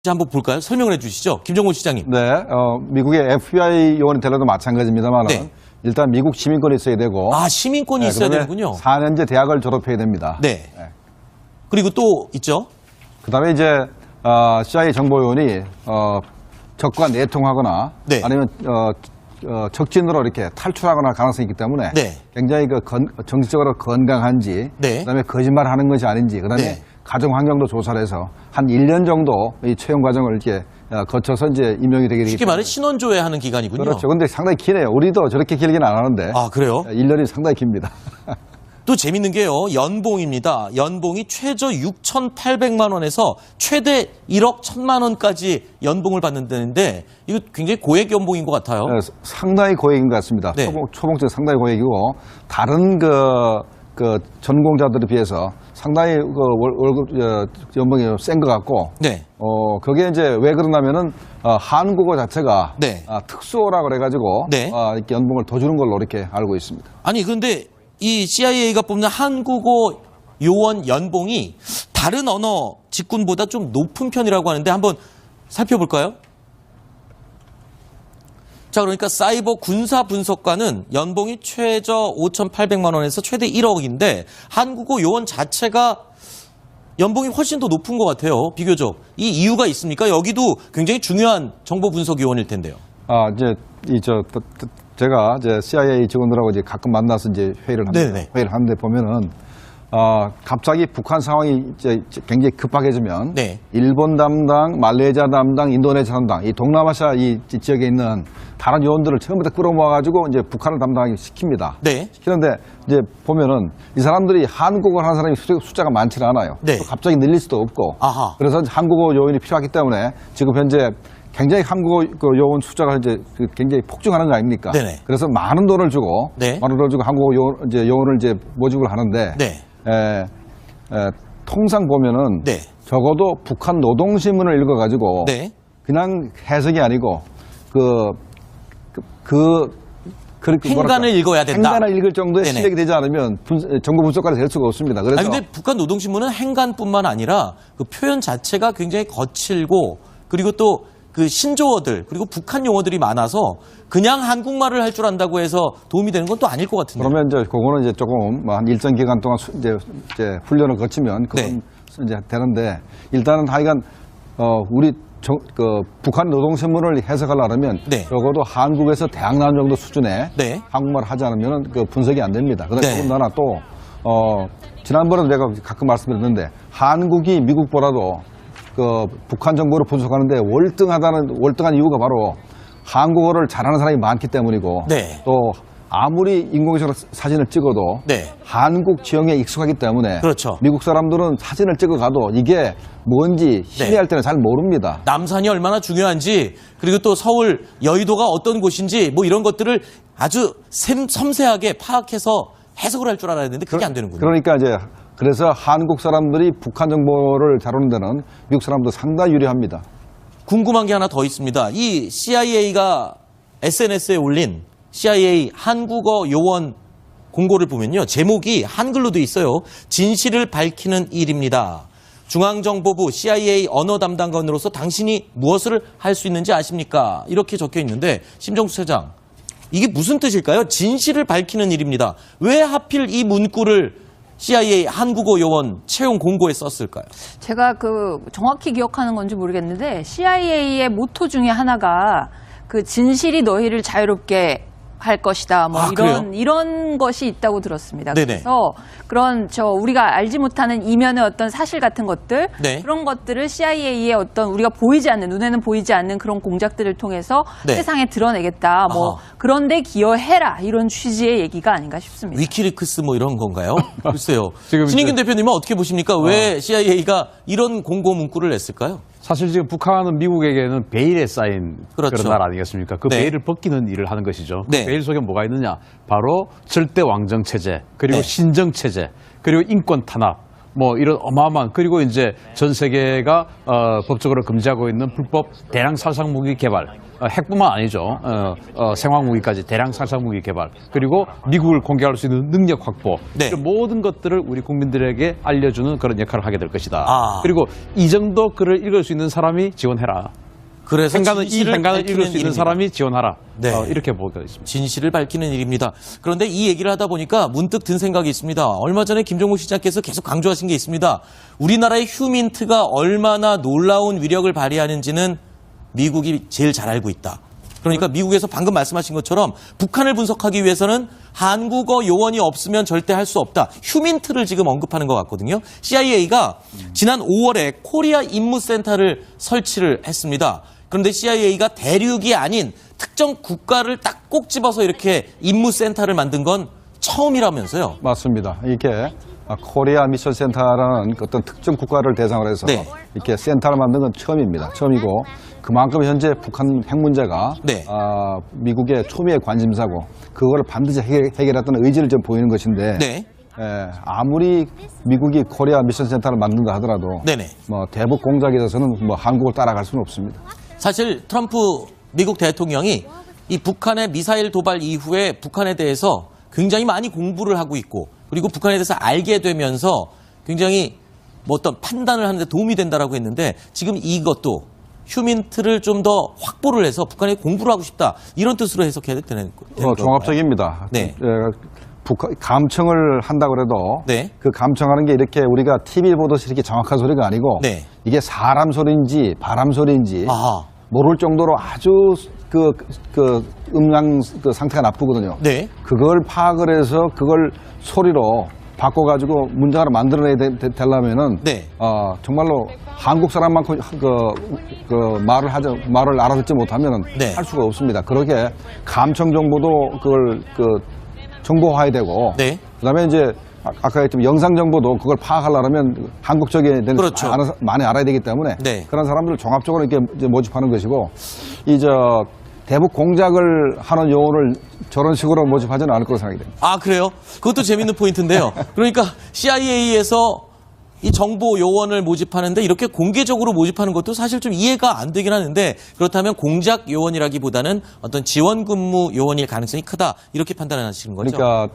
한번 볼까요? 설명을 해주시죠. 김정곤 시장님. 네, 미국의 FBI 요원이 되려도 마찬가지입니다만 네. 일단 미국 시민권이 있어야 되고 시민권이 있어야 되는군요. 4년제 대학을 졸업해야 됩니다. 네. 그리고 또 있죠. 그다음에 이제 CIA 정보요원이 적과 내통하거나 네. 아니면 적진으로 이렇게 탈출하거나 가능성이 있기 때문에 네. 굉장히 정신적으로 건강한지 네. 그다음에 거짓말하는 것이 아닌지 그다음에 네. 가정 환경도 조사를 해서 한 1년 정도 이 채용 과정을 이렇게 거쳐서 이제 임명이 되게 되기 쉽게 때문에 말해 신원조회하는 기간이군요. 그렇죠. 근데 상당히 기네요. 우리도 저렇게 길긴 안 하는데. 그래요? 1년이 상당히 깁니다. 또 재밌는 게요. 연봉입니다. 연봉이 최저 6,800만 원에서 최대 1억 1,000만 원까지 연봉을 받는다는데 이거 굉장히 고액 연봉인 것 같아요. 상당히 고액인 것 같습니다. 네. 초봉적 상당히 고액이고 다른 전공자들에 비해서 상당히 월급 연봉이 센 것 같고. 네. 그게 이제 왜 그러냐면은 한국어 자체가 네. 특수어라고 그래가지고 네. 이렇게 연봉을 더 주는 걸로 이렇게 알고 있습니다. 아니 그런데 이 CIA가 뽑는 한국어 요원 연봉이 다른 언어 직군보다 좀 높은 편이라고 하는데 한번 살펴볼까요? 자, 그러니까 사이버 군사 분석관은 연봉이 최저 5,800만 원에서 최대 1억인데 한국어 요원 자체가 연봉이 훨씬 더 높은 것 같아요. 비교적. 이 이유가 있습니까? 여기도 굉장히 중요한 정보 분석 요원일 텐데요. 제가 이제 CIA 직원들하고 이제 가끔 만나서 이제 회의를 합니다. 네네. 회의를 하는데 보면은 갑자기 북한 상황이 이제 굉장히 급박해지면 네. 일본 담당, 말레이시아 담당, 인도네시아 담당 이 동남아시아 이 지역에 있는 다른 요원들을 처음부터 끌어모아가지고 이제 북한을 담당하게 시킵니다. 네. 시키는데 이제 보면은 이 사람들이 한국어를 하는 사람이 숫자가 많지는 않아요. 네. 또 갑자기 늘릴 수도 없고. 아하. 그래서 한국어 요원이 필요하기 때문에 지금 현재 굉장히 한국어 요원 숫자가 이제 굉장히 폭증하는 거 아닙니까? 네네. 그래서 많은 돈을 주고, 네. 많은 돈을 주고 한국어 요원을 이제 모집을 하는데, 네. 통상 보면은 네. 적어도 북한 노동신문을 읽어가지고 네. 그냥 해석이 아니고 행간을 읽어야 된다. 행간을 읽을 정도의 네네. 실력이 되지 않으면 정보 분석가가 될 수가 없습니다. 그래서 근데 북한 노동신문은 행간뿐만 아니라 그 표현 자체가 굉장히 거칠고 그리고 또 그 신조어들 그리고 북한 용어들이 많아서 그냥 한국말을 할 줄 안다고 해서 도움이 되는 건 또 아닐 것 같은데. 그러면 이제 그거는 이제 조금 한 일정 기간 동안 이제 훈련을 거치면 그건 네. 이제 되는데 일단은 하여간 우리 북한 노동신문을 해석하려면 네. 적어도 한국에서 대학 나온 정도 수준의 네. 한국말을 하지 않으면 분석이 안 됩니다. 그다음에 네. 더군다나 또 지난번에도 내가 가끔 말씀드렸는데 한국이 미국보다도 북한 정보를 분석하는데 월등한 이유가 바로 한국어를 잘하는 사람이 많기 때문이고 네. 또 아무리 인공위성으로 사진을 찍어도 네. 한국 지형에 익숙하기 때문에 그렇죠. 미국 사람들은 사진을 찍어가도 이게 뭔지 희미할 때는 잘 모릅니다. 남산이 얼마나 중요한지 그리고 또 서울 여의도가 어떤 곳인지 뭐 이런 것들을 아주 섬세하게 파악해서 해석을 할 줄 알아야 되는데 그게 안 되는군요. 그러니까 그래서 한국 사람들이 북한 정보를 다루는 데는 미국 사람도 상당히 유리합니다. 궁금한 게 하나 더 있습니다. 이 CIA가 SNS에 올린 CIA 한국어 요원 공고를 보면요. 제목이 한글로 돼 있어요. 진실을 밝히는 일입니다. 중앙정보부 CIA 언어 담당관으로서 당신이 무엇을 할 수 있는지 아십니까? 이렇게 적혀 있는데 심정수 차장, 이게 무슨 뜻일까요? 진실을 밝히는 일입니다. 왜 하필 이 문구를 CIA 한국어 요원 채용 공고에 썼을까요? 제가 정확히 기억하는 건지 모르겠는데 CIA의 모토 중에 하나가 진실이 너희를 자유롭게 할 것이다. 이런 것이 있다고 들었습니다. 네네. 그래서 우리가 알지 못하는 이면의 어떤 사실 같은 것들, 네. 그런 것들을 CIA의 어떤 우리가 보이지 않는, 눈에는 보이지 않는 그런 공작들을 통해서 네. 세상에 드러내겠다. 아하. 그런데 기여해라. 이런 취지의 얘기가 아닌가 싶습니다. 위키리크스 이런 건가요? 글쎄요. 지금 신인균 대표님은 어떻게 보십니까? 왜 CIA가 이런 공고 문구를 냈을까요? 사실 지금 북한은 미국에게는 베일에 쌓인 그렇죠. 그런 나라 아니겠습니까? 그 네. 베일을 벗기는 일을 하는 것이죠. 네. 그 베일 속에 뭐가 있느냐? 바로 절대 왕정 체제, 그리고 네. 신정 체제, 그리고 인권 탄압, 뭐 이런 어마어마한 그리고 이제 전 세계가 법적으로 금지하고 있는 불법 대량 살상 무기 개발, 핵뿐만 아니죠. 생화학 무기까지 대량 살상 무기 개발, 그리고 미국을 공격할 수 있는 능력 확보, 네. 이런 모든 것들을 우리 국민들에게 알려주는 그런 역할을 하게 될 것이다. 아. 그리고 이 정도 글을 읽을 수 있는 사람이 지원해라. 그래서 이 진실을 행간을 밝히는 읽을 수 있는 일입니다. 사람이 지원하라. 네. 이렇게 보게 있습니다. 진실을 밝히는 일입니다. 그런데 이 얘기를 하다 보니까 문득 든 생각이 있습니다. 얼마 전에 김종국 시장께서 계속 강조하신 게 있습니다. 우리나라의 휴민트가 얼마나 놀라운 위력을 발휘하는지는 미국이 제일 잘 알고 있다. 그러니까 미국에서 방금 말씀하신 것처럼 북한을 분석하기 위해서는 한국어 요원이 없으면 절대 할 수 없다. 휴민트를 지금 언급하는 것 같거든요. CIA가 지난 5월에 코리아 임무센터를 설치를 했습니다. 그런데 CIA가 대륙이 아닌 특정 국가를 딱 꼭 집어서 이렇게 임무센터를 만든 건 처음이라면서요. 맞습니다. 이렇게 코리아 미션 센터라는 어떤 특정 국가를 대상으로 해서 네. 이렇게 센터를 만든 건 처음입니다. 처음이고 그만큼 현재 북한 핵 문제가 네. 미국의 초미의 관심사고 그걸 반드시 해결했다는 의지를 좀 보이는 것인데 네. 아무리 미국이 코리아 미션 센터를 만든다 하더라도 네네. 뭐 대북 공작에 있어서는 뭐 한국을 따라갈 수는 없습니다. 사실 트럼프 미국 대통령이 이 북한의 미사일 도발 이후에 북한에 대해서 굉장히 많이 공부를 하고 있고 그리고 북한에 대해서 알게 되면서 굉장히 뭐 어떤 판단을 하는데 도움이 된다라고 했는데 지금 이것도 휴민트를 좀 더 확보를 해서 북한에 공부를 하고 싶다 이런 뜻으로 해석해야 되는 거예요. 종합적입니다. 네. 북한 감청을 한다고 그래도 네. 그 감청하는 게 이렇게 우리가 TV 보듯이 이렇게 정확한 소리가 아니고 네. 이게 사람 소리인지 바람 소리인지 아하. 모를 정도로 아주 음량 상태가 나쁘거든요. 네. 그걸 파악을 해서 그걸 소리로 바꿔가지고 문장으로 만들어내야 되려면은 네. 정말로 한국 사람만큼 말을 알아듣지 못하면은 네. 할 수가 없습니다. 그렇게 감청 정보도 그걸 정보화해야 되고 네. 그다음에 이제 아까 했지만 영상 정보도 그걸 파악하려면 한국적인 데는 그렇죠. 많이 알아야 되기 때문에 네. 그런 사람들을 종합적으로 이렇게 이제 모집하는 것이고 대북 공작을 하는 요원을 저런 식으로 모집하지는 않을 거라고 생각이 됩니다. 아, 그래요? 그것도 재밌는 포인트인데요. 그러니까 CIA에서 이 정보 요원을 모집하는데 이렇게 공개적으로 모집하는 것도 사실 좀 이해가 안 되긴 하는데 그렇다면 공작 요원이라기보다는 어떤 지원 근무 요원일 가능성이 크다 이렇게 판단하시는 거죠? 그러니까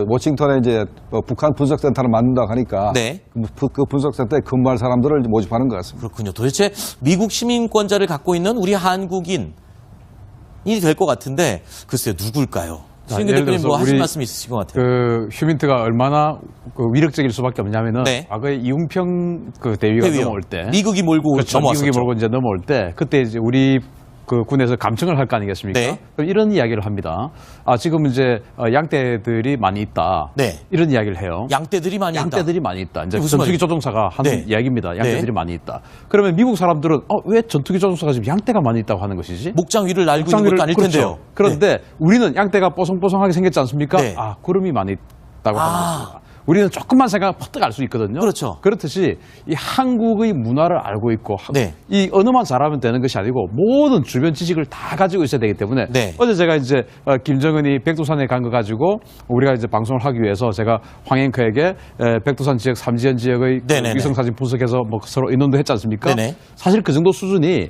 워싱턴에 이제 북한 분석센터를 만든다고 하니까 네. 그 분석센터에 근무할 사람들을 이제 모집하는 것 같습니다. 그렇군요. 도대체 미국 시민권자를 갖고 있는 우리 한국인이 될 것 같은데 글쎄요 누굴까요? 신규 예를 대표님 들어서 뭐 하실 우리 말씀 있으신 것 같아요. 그 휴민트가 얼마나 위력적일 수밖에 없냐면은 네. 과거에 이웅평 그 대위가 대위요. 넘어올 때 미국이 몰고 그렇죠. 넘어왔었죠. 미국이 몰고 이제 넘어올 때 그때 이제 우리 그 군에서 감청을 할 거 아니겠습니까? 네. 그럼 이런 이야기를 합니다. 지금 이제 양떼들이 많이 있다. 네. 이런 이야기를 해요. 양떼들이 많이 있다. 양떼들이 많이 있다. 이제 무슨 전투기 말이죠? 조종사가 하는 네. 이야기입니다. 양떼들이 네. 많이 있다. 그러면 미국 사람들은 왜 전투기 조종사가 지금 양떼가 많이 있다고 하는 것이지? 목장 위를 날고 있는 것도 아닐 그렇죠. 텐데요. 그런데 우리는 양떼가 뽀송뽀송하게 생겼지 않습니까? 네. 구름이 많이 있다고 하는 것입니다. 우리는 조금만 생각하면 퍼뜩 알 수 있거든요. 그렇죠. 그렇듯이 이 한국의 문화를 알고 있고 네. 이 언어만 잘하면 되는 것이 아니고 모든 주변 지식을 다 가지고 있어야 되기 때문에 네. 어제 제가 이제 김정은이 백두산에 간 거 가지고 우리가 이제 방송을 하기 위해서 제가 황 앵커에게 백두산 지역 3지연 지역의 그 네네네. 위성사진 분석해서 뭐 서로 의논도 했지 않습니까? 네네. 사실 그 정도 수준이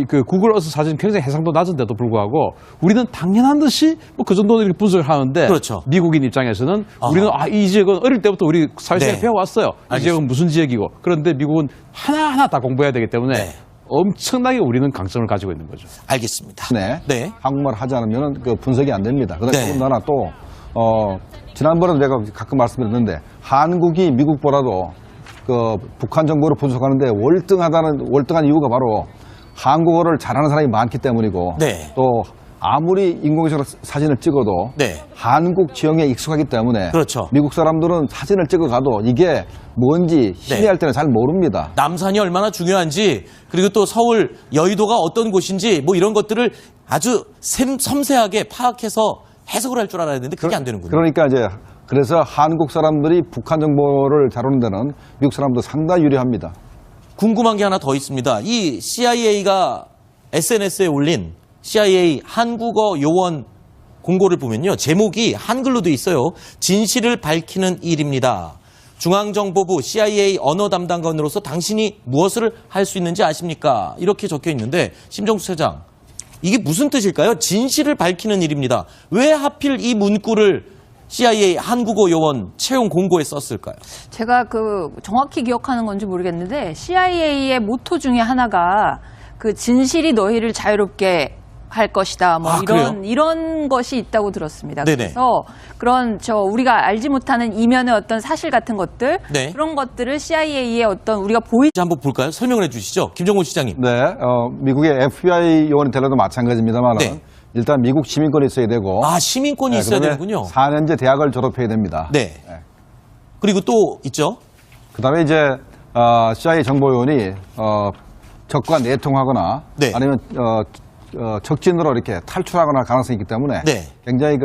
그 구글 어스 사진 굉장히 해상도 낮은데도 불구하고 우리는 당연한 듯이 뭐 그 정도는 이렇게 분석을 하는데 그렇죠. 미국인 입장에서는 아하. 우리는 이 지역은 어릴 때부터 우리 사회생활 네. 배워왔어요. 이 알겠습니다. 지역은 무슨 지역이고. 그런데 미국은 하나하나 다 공부해야 되기 때문에 네. 엄청나게 우리는 강점을 가지고 있는 거죠. 알겠습니다. 네. 네. 한국말 하지 않으면 그 분석이 안 됩니다. 그다음에 네. 더군다나 또 지난번에 내가 가끔 말씀드렸는데 한국이 미국보다도 그 북한 정보를 분석하는데 월등한 이유가 바로 한국어를 잘하는 사람이 많기 때문이고 네. 또 아무리 인공위성으로 사진을 찍어도 네. 한국 지형에 익숙하기 때문에 그렇죠. 미국 사람들은 사진을 찍어가도 이게 뭔지 희미할 때는 잘 모릅니다. 남산이 얼마나 중요한지 그리고 또 서울 여의도가 어떤 곳인지 뭐 이런 것들을 아주 섬세하게 파악해서 해석을 할 줄 알아야 되는데 그게 안 되는군요. 그러니까 그래서 한국 사람들이 북한 정보를 다루는 데는 미국 사람도 상당히 유리합니다. 궁금한 게 하나 더 있습니다. 이 CIA가 SNS에 올린 CIA 한국어 요원 공고를 보면요. 제목이 한글로 돼 있어요. 진실을 밝히는 일입니다. 중앙정보부 CIA 언어 담당관으로서 당신이 무엇을 할 수 있는지 아십니까? 이렇게 적혀 있는데 심정수 차장, 이게 무슨 뜻일까요? 진실을 밝히는 일입니다. 왜 하필 이 문구를 CIA 한국어 요원 채용 공고에 썼을까요? 제가 정확히 기억하는 건지 모르겠는데 CIA의 모토 중에 하나가 그 진실이 너희를 자유롭게 할 것이다. 뭐 그래요? 이런 것이 있다고 들었습니다. 네네. 그래서 그런 우리가 알지 못하는 이면의 어떤 사실 같은 것들 네. 그런 것들을 CIA의 어떤 우리가 보이지 한번 볼까요? 설명을 해주시죠, 김정훈 시장님. 네, 미국의 FBI 요원이 되려도 마찬가지입니다만 네. 일단 미국 시민권이 있어야 되고 시민권이 있어야 되는군요. 4년제 대학을 졸업해야 됩니다. 네. 그리고 또 있죠. 그다음에 이제 CIA 정보요원이 적과 내통하거나 네. 아니면 적진으로 이렇게 탈출하거나 가능성이 있기 때문에 네. 굉장히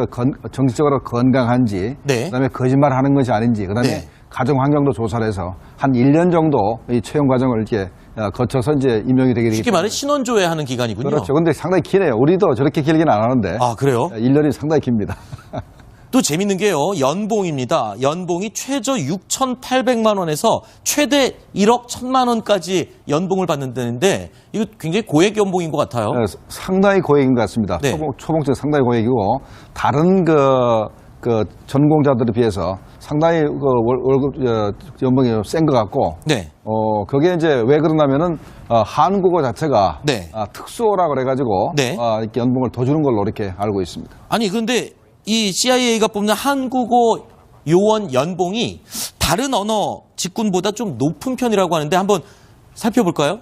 정신적으로 건강한지 네. 그다음에 거짓말하는 것이 아닌지 그다음에 네. 가정 환경도 조사를 해서 한 1년 정도 이 채용 과정을 이렇게 거쳐서 이제 임명이 되게 되기 쉽게 때문에 말해 신원조회하는 기간이군요. 그렇죠. 근데 상당히 기네요. 우리도 저렇게 길게는 안 하는데 그래요? 1년이 상당히 깁니다. 또 재밌는 게요. 연봉입니다. 연봉이 최저 6,800만 원에서 최대 1억 1,000만 원까지 연봉을 받는다는데 이거 굉장히 고액 연봉인 것 같아요. 상당히 고액인 것 같습니다. 네. 초봉적 상당히 고액이고 다른 전공자들에 비해서 상당히 월급 연봉이 센 것 같고 네. 그게 이제 왜 그러냐면은 한국어 자체가 네. 특수어라 그래가지고 네. 이렇게 연봉을 더 주는 걸로 이렇게 알고 있습니다. 아니 그런데 이 CIA가 뽑는 한국어 요원 연봉이 다른 언어 직군보다 좀 높은 편이라고 하는데 한번 살펴볼까요?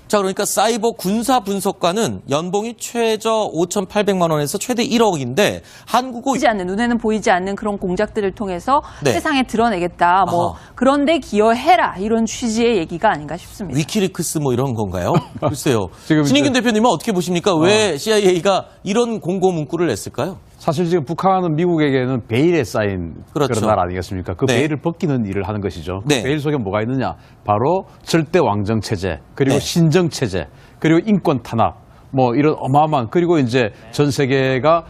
자, 그러니까 사이버 군사 분석관은 연봉이 최저 5,800만 원에서 최대 1억인데 한국어 보이지 않는 눈에는 보이지 않는 그런 공작들을 통해서 네. 세상에 드러내겠다. 뭐 아하. 그런데 기여해라 이런 취지의 얘기가 아닌가 싶습니다. 위키리크스 뭐 이런 건가요? 글쎄요. 지금 신인균 대표님은 어떻게 보십니까? 왜 CIA가 이런 공고 문구를 냈을까요? 사실 지금 북한은 미국에게는 베일에 쌓인 그렇죠. 그런 나라 아니겠습니까? 그 네. 베일을 벗기는 일을 하는 것이죠. 네. 그 베일 속에 뭐가 있느냐? 바로 절대 왕정 체제, 그리고 네. 신정 체제, 그리고 인권 탄압, 뭐 이런 어마어마한 그리고 이제 전 세계가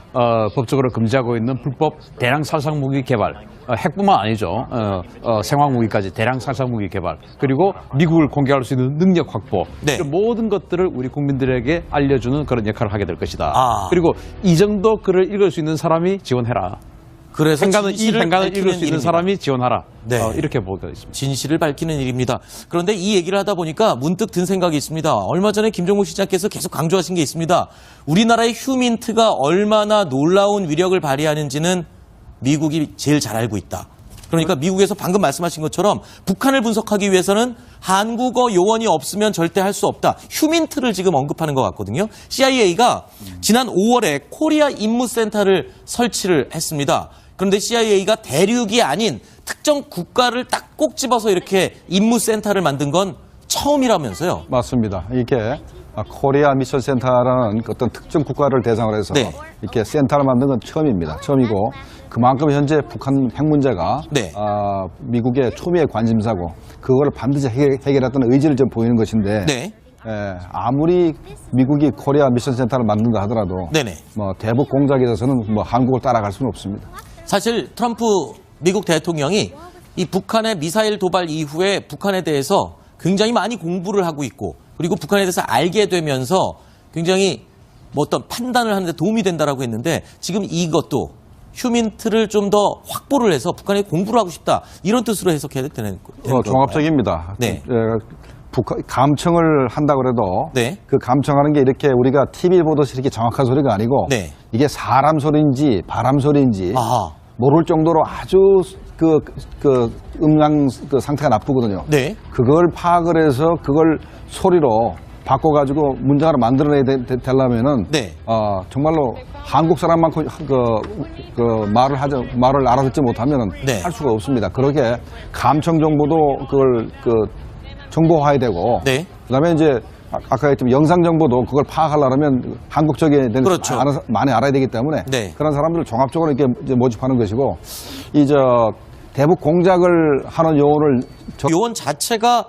법적으로 금지하고 있는 불법 대량 살상 무기 개발, 핵뿐만 아니죠. 생화학 무기까지 대량 살상 무기 개발, 그리고 미국을 공격할 수 있는 능력 확보, 네. 이런 모든 것들을 우리 국민들에게 알려주는 그런 역할을 하게 될 것이다. 그리고 이 정도 글을 읽을 수 있는 사람이 지원해라. 그래서 이 진실을 행간을 읽을 밝히는 수 있는 일입니다. 사람이 지원하라. 네. 이렇게 보고 있습니다. 진실을 밝히는 일입니다. 그런데 이 얘기를 하다 보니까 문득 든 생각이 있습니다. 얼마 전에 김정국 시장께서 계속 강조하신 게 있습니다. 우리나라의 휴민트가 얼마나 놀라운 위력을 발휘하는지는 미국이 제일 잘 알고 있다. 그러니까 미국에서 방금 말씀하신 것처럼 북한을 분석하기 위해서는 한국어 요원이 없으면 절대 할 수 없다. 휴민트를 지금 언급하는 것 같거든요. CIA가 지난 5월에 코리아 임무센터를 설치를 했습니다. 그런데 CIA가 대륙이 아닌 특정 국가를 딱 꼭 집어서 이렇게 임무센터를 만든 건 처음이라면서요. 맞습니다. 이게 코리아 미션 센터라는 어떤 특정 국가를 대상으로 해서 네. 이렇게 센터를 만든 건 처음입니다. 처음이고 그만큼 현재 북한 핵 문제가 네. 미국의 초미의 관심사고 그거를 반드시 해결했다는 의지를 좀 보이는 것인데 네. 아무리 미국이 코리아 미션 센터를 만든다 하더라도 네네. 뭐 대북 공작에 있어서는 뭐 한국을 따라갈 수는 없습니다. 사실 트럼프 미국 대통령이 이 북한의 미사일 도발 이후에 북한에 대해서 굉장히 많이 공부를 하고 있고 그리고 북한에 대해서 알게 되면서 굉장히 뭐 어떤 판단을 하는데 도움이 된다라고 했는데 지금 이것도 휴민트를 좀 더 확보를 해서 북한에 공부를 하고 싶다 이런 뜻으로 해석해야 되는 거예요. 종합적입니다. 네. 북한 감청을 한다고 그래도 네. 그 감청하는 게 이렇게 우리가 TV 보듯이 이렇게 정확한 소리가 아니고 네. 이게 사람 소리인지 바람 소리인지 아하. 모를 정도로 아주 음량 상태가 나쁘거든요. 네. 그걸 파악을 해서 그걸 소리로 바꿔가지고 문장으로 만들어내야 되려면은 네. 정말로 한국 사람만큼 말을 알아듣지 못하면은 네. 할 수가 없습니다. 그렇게 감청 정보도 그걸 정보화해야 되고 네. 그다음에 이제 아까 했지만 영상 정보도 그걸 파악하려면 한국적인 데는 그렇죠. 많이 알아야 되기 때문에 네. 그런 사람들을 종합적으로 이렇게 이제 모집하는 것이고 대북 공작을 하는 요원을 요원 자체가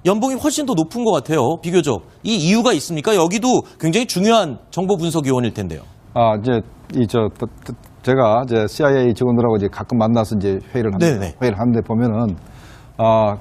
연봉이 훨씬 더 높은 것 같아요. 비교적. 이 이유가 있습니까? 여기도 굉장히 중요한 정보 분석 요원일 텐데요. 이제 제가 이제 CIA 직원들하고 이제 가끔 만나서 이제 회의를 네네. 하는데 보면은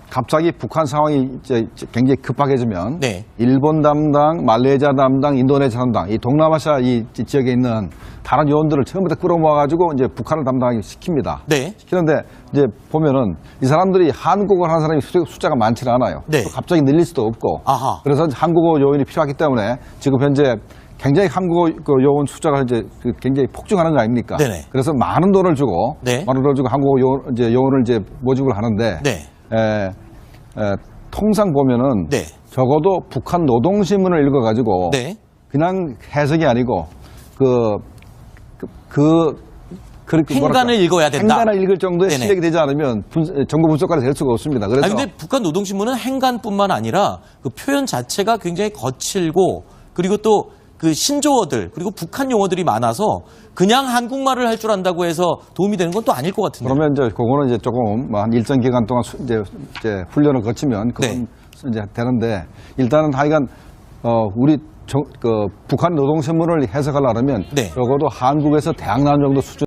갑자기 북한 상황이 이제 굉장히 급박해지면 네. 일본 담당, 말레이시아 담당, 인도네시아 담당, 이 동남아시아 이 지역에 있는 다른 요원들을 전부 다 끌어모아가지고 이제 북한을 담당하게 시킵니다. 네. 시키는데 이제 보면은 이 사람들이 한국어를 하는 사람이 숫자가 많지는 않아요. 네. 또 갑자기 늘릴 수도 없고. 아하. 그래서 한국어 요원이 필요하기 때문에 지금 현재 굉장히 한국어 그 요원 숫자가 이제 굉장히 폭증하는 거 아닙니까? 네네. 그래서 많은 돈을 주고 네. 많은 돈을 주고 한국어 요원을 이제 모집을 하는데 네. 통상 보면은 네. 적어도 북한 노동신문을 읽어가지고 네. 그냥 해석이 아니고 행간을 읽어야 된다. 행간을 읽을 정도의 네네. 실력이 되지 않으면 정보 분석가를 될 수가 없습니다. 그래서 근데 북한 노동신문은 행간뿐만 아니라 그 표현 자체가 굉장히 거칠고 그리고 또 그 신조어들 그리고 북한 용어들이 많아서 그냥 한국말을 할 줄 안다고 해서 도움이 되는 건 또 아닐 것 같은데. 그러면 이제 그거는 이제 조금 한 일정 기간 동안 이제 훈련을 거치면 그건 네. 이제 되는데 일단은 하여간 우리 북한 노동신문을 해석하려면 네. 적어도 한국에서 대학난 정도 수준.